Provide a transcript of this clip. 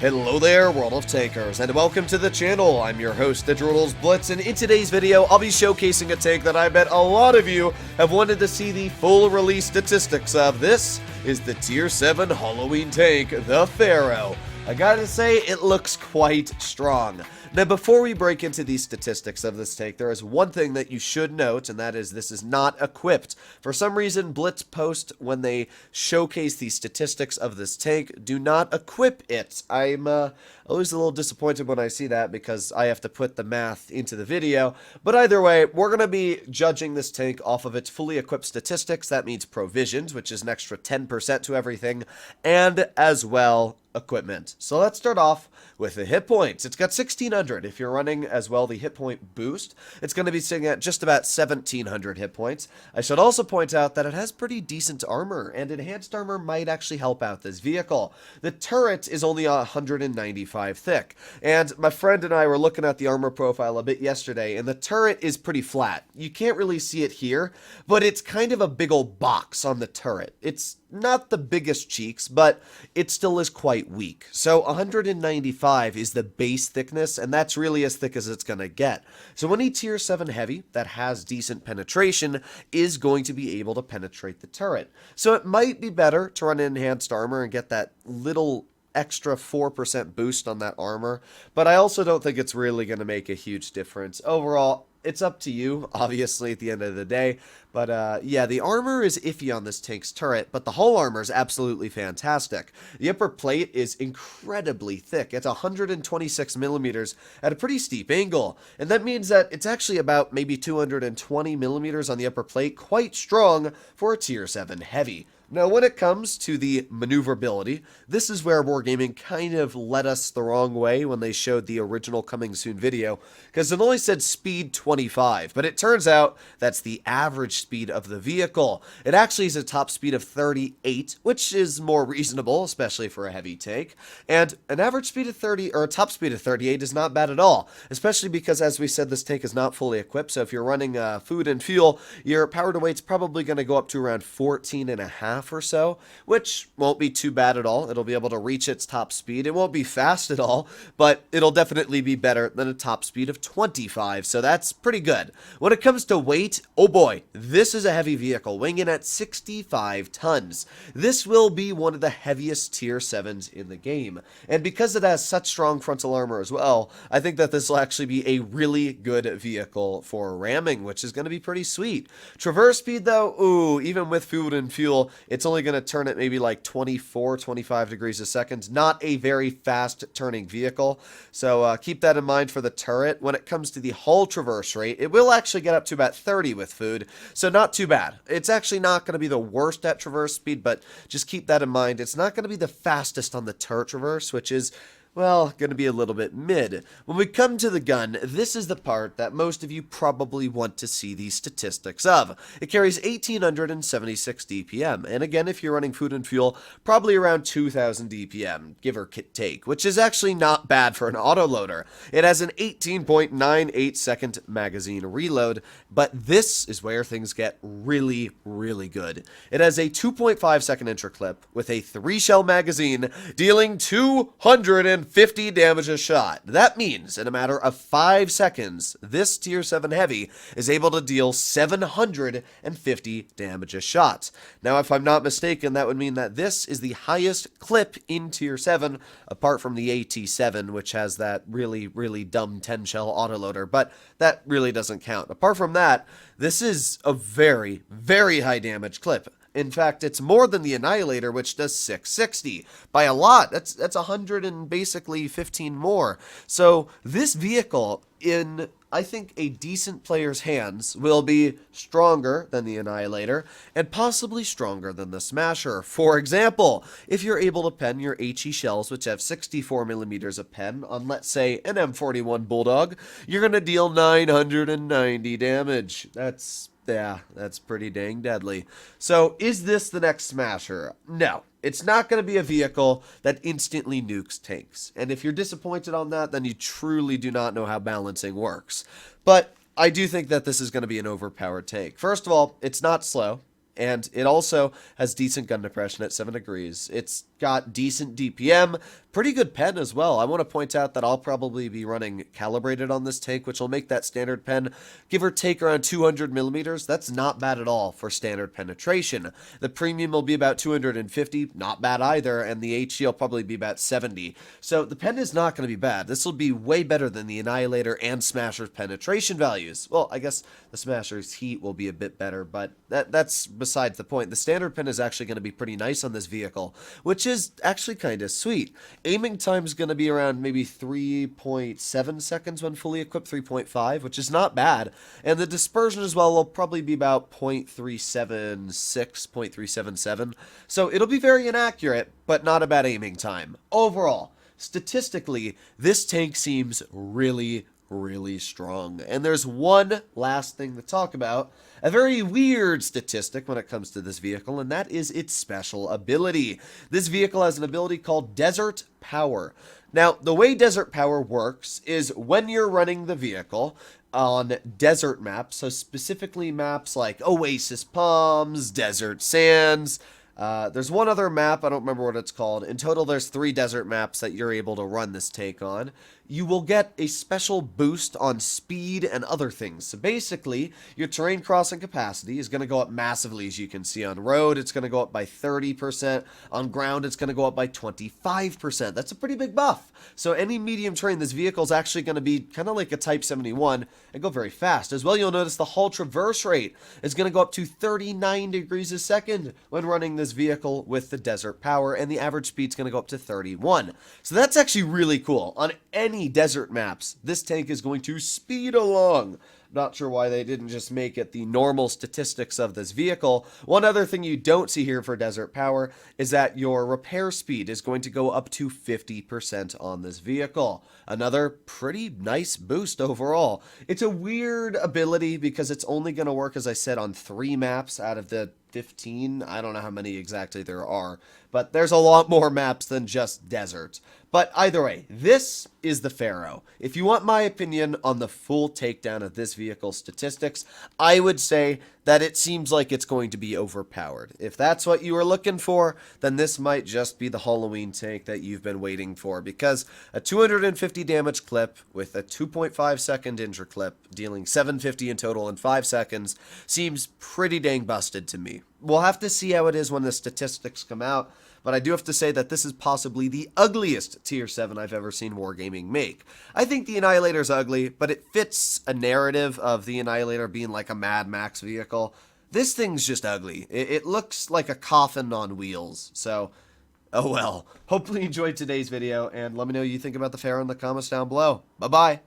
Hello there, World of Tankers, and welcome to the channel. I'm your host, the Droodles Blitz, and in today's video, I'll be showcasing a tank that I bet a lot of you have wanted to see the full release statistics of. This is the Tier 7 Halloween tank, the Pharaoh. I gotta say, it looks quite strong. Now, before we break into the statistics of this tank, there is one thing that you should note, and that is this is not equipped. For some reason, Blitz post, when they showcase the statistics of this tank, do not equip it. I'm always a little disappointed when I see that because I have to put the math into the video. But either way, we're going to be judging this tank off of its fully equipped statistics. That means provisions, which is an extra 10% to everything, and as well, equipment. So let's start off with the hit points. It's got 1600. If you're running as well the hit point boost, it's going to be sitting at just about 1700 hit points. I should also point out that it has pretty decent armor, and enhanced armor might actually help out this vehicle. The turret is only 195 thick, and my friend and I were looking at the armor profile a bit yesterday, and the turret is pretty flat. You can't really see it here, but it's kind of a big old box on the turret. It's not the biggest cheeks, but it still is quite weak. So 195 is the base thickness, and that's really as thick as it's going to get. So any tier 7 heavy that has decent penetration is going to be able to penetrate the turret. So it might be better to run enhanced armor and get that little extra 4% boost on that armor, but I also don't think it's really going to make a huge difference. Overall, it's up to you, obviously, at the end of the day. But, yeah, the armor is iffy on this tank's turret, but the hull armor is absolutely fantastic. The upper plate is incredibly thick. It's 126 millimeters at a pretty steep angle. And that means that it's actually about maybe 220 millimeters on the upper plate, quite strong for a Tier 7 heavy. Now, when it comes to the maneuverability, this is where Wargaming kind of led us the wrong way when they showed the original Coming Soon video, because it only said speed 25, but it turns out that's the average speed of the vehicle. It actually is a top speed of 38, which is more reasonable, especially for a heavy tank, and an average speed of 30, or a top speed of 38 is not bad at all, especially because, as we said, this tank is not fully equipped, so if you're running food and fuel, your power to weight's probably going to go up to around 14.5 or so, which won't be too bad at all. It'll be able to reach its top speed. It won't be fast at all, but it'll definitely be better than a top speed of 25, so that's pretty good. When it comes to weight, oh boy, this is a heavy vehicle, weighing in at 65 tons. This will be one of the heaviest tier 7s in the game, and because it has such strong frontal armor as well, I think that this will actually be a really good vehicle for ramming, which is going to be pretty sweet. Traverse speed though, ooh, even with food and fuel, it's only going to turn at maybe like 24, 25 degrees a second. Not a very fast turning vehicle. So keep that in mind for the turret. When it comes to the hull traverse rate, it will actually get up to about 30 with food. So not too bad. It's actually not going to be the worst at traverse speed, but just keep that in mind. It's not going to be the fastest on the turret traverse, which is, well, going to be a little bit mid. When we come to the gun, this is the part that most of you probably want to see the statistics of. It carries 1876 DPM, and again, if you're running food and fuel, probably around 2000 DPM, give or take, which is actually not bad for an autoloader. It has an 18.98 second magazine reload, but this is where things get really, really good. It has a 2.5 second intraclip with a 3-shell magazine, dealing 250 damage a shot. That means in a matter of 5 seconds, this tier 7 heavy is able to deal 750 damage a shot. Now, if I'm not mistaken, that would mean that this is the highest clip in tier 7, apart from the AT7, which has that really, really dumb 10-shell autoloader, but that really doesn't count. Apart from that, this is a very, very high damage clip. In fact, it's more than the Annihilator, which does 660 by a lot. That's 100 and basically 15 more. So this vehicle, in I think a decent player's hands, will be stronger than the Annihilator and possibly stronger than the Smasher. For example, if you're able to pen your HE shells, which have 64 millimeters of pen on, let's say, an M41 Bulldog, you're going to deal 990 damage. Yeah, that's pretty dang deadly. So, is this the next Smasher? No. It's not going to be a vehicle that instantly nukes tanks. And if you're disappointed on that, then you truly do not know how balancing works. But I do think that this is going to be an overpowered tank. First of all, it's not slow. And it also has decent gun depression at 7 degrees. It's got decent DPM, Pretty good pen as well. I want to point out that I'll probably be running calibrated on this tank, which will make that standard pen give or take around 200 millimeters. That's not bad at all for standard penetration. The premium will be about 250, not bad either, and the HE will probably be about 70. So the pen is not going to be bad. This will be way better than the Annihilator and Smasher's penetration values. Well, I guess the Smasher's heat will be a bit better, but that's besides the point. The standard pen is actually going to be pretty nice on this vehicle, which is actually kind of sweet. Aiming time is going to be around maybe 3.7 seconds when fully equipped, 3.5, which is not bad. And the dispersion as well will probably be about 0.376, 0.377. So it'll be very inaccurate, but not a bad aiming time. Overall, statistically, this tank seems really strong. And there's one last thing to talk about, a very weird statistic when it comes to this vehicle, and that is its special ability. This vehicle has an ability called Desert Power. Now, the way Desert Power works is when you're running the vehicle on desert maps, so specifically maps like Oasis Palms, Desert Sands. There's one other map, I don't remember what it's called. In total, there's 3 desert maps that you're able to run this take on. You will get a special boost on speed and other things. So basically, your terrain crossing capacity is going to go up massively, as you can see on road. It's going to go up by 30%. On ground, it's going to go up by 25%. That's a pretty big buff. So any medium terrain, this vehicle is actually going to be kind of like a Type 71 and go very fast. As well, you'll notice the hull traverse rate is going to go up to 39 degrees a second when running this vehicle with the Desert Power, and the average speed is going to go up to 31. So that's actually really cool. On any desert maps, this tank is going to speed along. Not sure why they didn't just make it the normal statistics of this vehicle. One other thing you don't see here for Desert Power is that your repair speed is going to go up to 50% on this vehicle. Another pretty nice boost overall. It's a weird ability because it's only going to work, as I said, on 3 maps out of the 15. I don't know how many exactly there are, but there's a lot more maps than just desert. But either way, this is the Pharaoh. If you want my opinion on the full takedown of this vehicle's statistics, I would say that it seems like it's going to be overpowered. If that's what you were looking for, then this might just be the Halloween tank that you've been waiting for, because a 250 damage clip with a 2.5 second injure clip, dealing 750 in total in 5 seconds, seems pretty dang busted to me. We'll have to see how it is when the statistics come out, but I do have to say that this is possibly the ugliest Tier 7 I've ever seen Wargaming make. I think the Annihilator's ugly, but it fits a narrative of the Annihilator being like a Mad Max vehicle. This thing's just ugly. It looks like a coffin on wheels, so oh well. Hopefully you enjoyed today's video, and let me know what you think about the Pharaoh in the comments down below. Bye-bye.